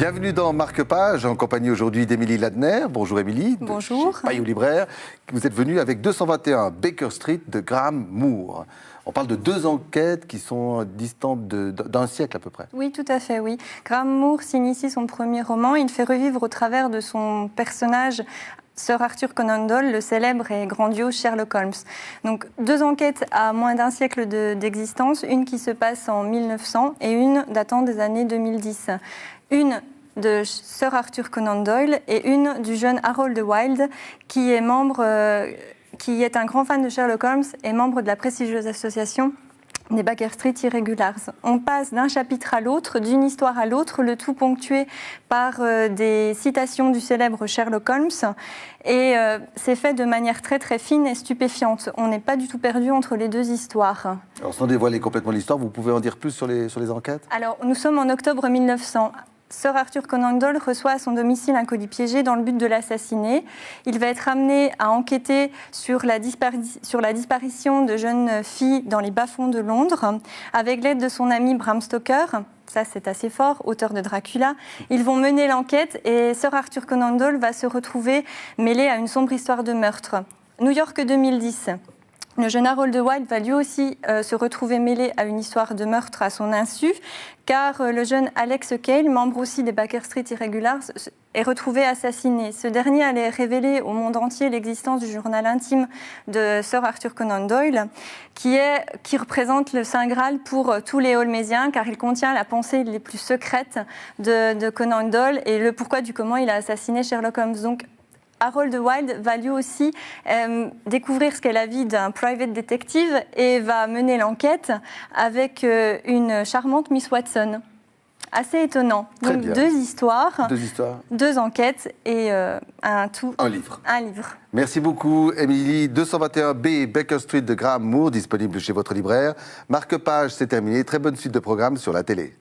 Bienvenue dans Marque-Page, en compagnie aujourd'hui d'Émilie Ladner. Bonjour Émilie. Bonjour. Payot Libraire. Vous êtes venue avec 221 Baker Street de Graham Moore. On parle de deux enquêtes qui sont distantes d'un siècle à peu près. Oui, tout à fait, oui. Graham Moore s'initie son premier roman. Il fait revivre au travers de son personnage Sir Arthur Conan Doyle, le célèbre et grandiose Sherlock Holmes. Donc, deux enquêtes à moins d'un siècle d'existence, une qui se passe en 1900 et une datant des années 2010. Une de Sir Arthur Conan Doyle et une du jeune Harold Wilde, qui est un grand fan de Sherlock Holmes et membre de la prestigieuse association des Baker Street Irregulars. On passe d'un chapitre à l'autre, d'une histoire à l'autre, le tout ponctué par des citations du célèbre Sherlock Holmes. Et c'est fait de manière très très fine et stupéfiante. On n'est pas du tout perdu entre les deux histoires. Alors sans dévoiler complètement l'histoire, vous pouvez en dire plus sur les enquêtes ? Alors nous sommes en octobre 1900. Sir Arthur Conan Doyle reçoit à son domicile un colis piégé dans le but de l'assassiner. Il va être amené à enquêter sur la disparition de jeunes filles dans les bas-fonds de Londres, avec l'aide de son ami Bram Stoker. Ça, c'est assez fort, auteur de Dracula. Ils vont mener l'enquête et Sir Arthur Conan Doyle va se retrouver mêlé à une sombre histoire de meurtre. New York 2010. Le jeune Harold Wilde va lui aussi se retrouver mêlé à une histoire de meurtre à son insu, car le jeune Alex Cale, membre aussi des Baker Street Irregulars, est retrouvé assassiné. Ce dernier allait révéler au monde entier l'existence du journal intime de Sir Arthur Conan Doyle, qui représente le Saint Graal pour tous les Holmésiens, car il contient la pensée les plus secrètes de Conan Doyle et le pourquoi du comment il a assassiné Sherlock Holmes. Donc, Harold Wilde va lui aussi découvrir ce qu'est la vie d'un private detective et va mener l'enquête avec une charmante Miss Watson. Assez étonnant. Donc deux histoires, deux enquêtes et un livre. Merci beaucoup Émilie. 221B Baker Street de Graham Moore, disponible chez votre libraire. Marque-Page, c'est terminé. Très bonne suite de programmes sur la télé.